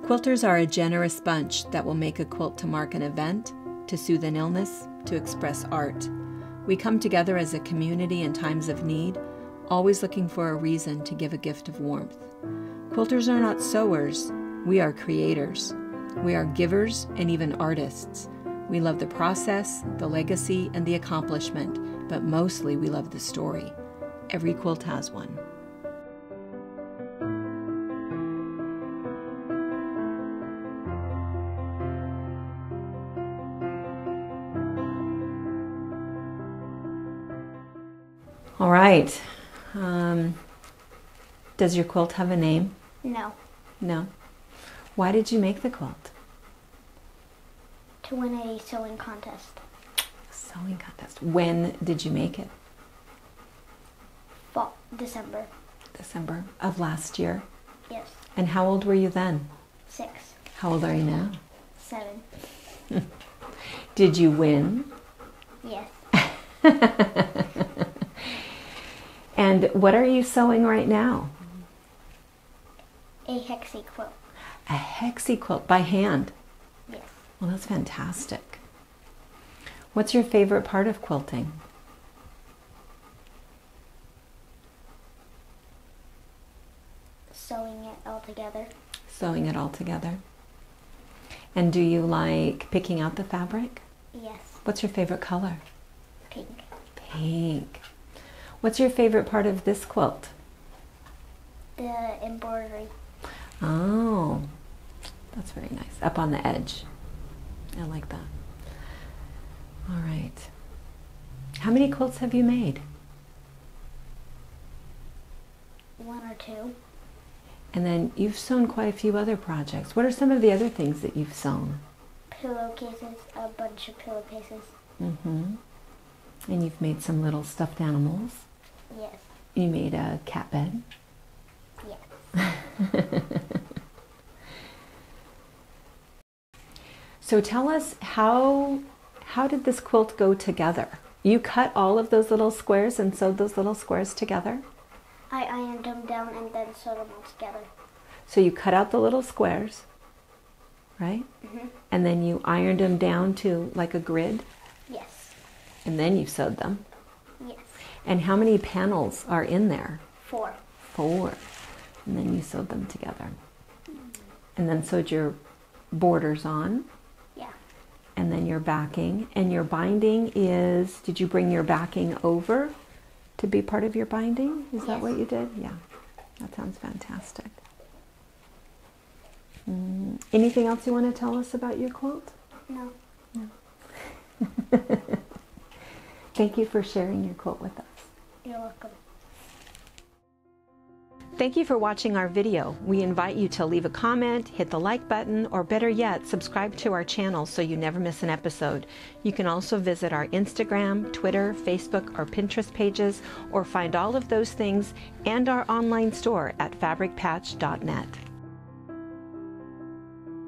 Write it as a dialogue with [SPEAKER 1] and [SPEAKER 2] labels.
[SPEAKER 1] Quilters are a generous bunch that will make a quilt to mark an event, to soothe an illness, to express art. We come together as a community in times of need, always looking for a reason to give a gift of warmth. Quilters are not sewers, we are creators. We are givers and even artists. We love the process, the legacy, and the accomplishment, but mostly we love the story. Every quilt has one. All right. Does your quilt have a name?
[SPEAKER 2] No.
[SPEAKER 1] No? Why did you make the quilt?
[SPEAKER 2] To win a sewing contest.
[SPEAKER 1] Sewing contest. When did you make it?
[SPEAKER 2] Fall, December.
[SPEAKER 1] December of last year?
[SPEAKER 2] Yes.
[SPEAKER 1] And how old were you then?
[SPEAKER 2] 6.
[SPEAKER 1] How old are you now?
[SPEAKER 2] 7.
[SPEAKER 1] Did you win?
[SPEAKER 2] Yes.
[SPEAKER 1] And what are you sewing right now?
[SPEAKER 2] A hexie quilt.
[SPEAKER 1] A hexie quilt by hand?
[SPEAKER 2] Yes.
[SPEAKER 1] Well, that's fantastic. What's your favorite part of quilting?
[SPEAKER 2] Sewing it all together.
[SPEAKER 1] Sewing it all together. And do you like picking out the fabric?
[SPEAKER 2] Yes.
[SPEAKER 1] What's your favorite color?
[SPEAKER 2] Pink.
[SPEAKER 1] Pink. What's your favorite part of this quilt?
[SPEAKER 2] The embroidery.
[SPEAKER 1] Oh, that's very nice. Up on the edge. I like that. All right. How many quilts have you made?
[SPEAKER 2] 1 or 2.
[SPEAKER 1] And then you've sewn quite a few other projects. What are some of the other things that you've sewn?
[SPEAKER 2] Pillowcases, a bunch of pillowcases.
[SPEAKER 1] Mm-hmm. And you've made some little stuffed animals.
[SPEAKER 2] Yes.
[SPEAKER 1] You made a cat bed.
[SPEAKER 2] Yes.
[SPEAKER 1] So tell us, how did this quilt go together? You cut all of those little squares and sewed those little squares together?
[SPEAKER 2] I ironed them down and then sewed them all together.
[SPEAKER 1] So you cut out the little squares, right?
[SPEAKER 2] Mm-hmm.
[SPEAKER 1] And then you ironed them down to like a grid?
[SPEAKER 2] Yes.
[SPEAKER 1] And then you sewed them?
[SPEAKER 2] Yes.
[SPEAKER 1] And how many panels are in there?
[SPEAKER 2] 4.
[SPEAKER 1] 4. And then you sewed them together. And then sewed your borders on.
[SPEAKER 2] Yeah.
[SPEAKER 1] And then your backing. And your binding is, did you bring your backing over to be part of your binding? Is that what you did? Yeah. That sounds fantastic. Anything else you want to tell us about your quilt?
[SPEAKER 2] No.
[SPEAKER 1] No. Thank you for sharing your quilt with us.
[SPEAKER 2] You're welcome.
[SPEAKER 1] Thank you for watching our video. We invite you to leave a comment, hit the like button, or better yet, subscribe to our channel so you never miss an episode. You can also visit our Instagram, Twitter, Facebook, or Pinterest pages, or find all of those things and our online store at fabricpatch.net.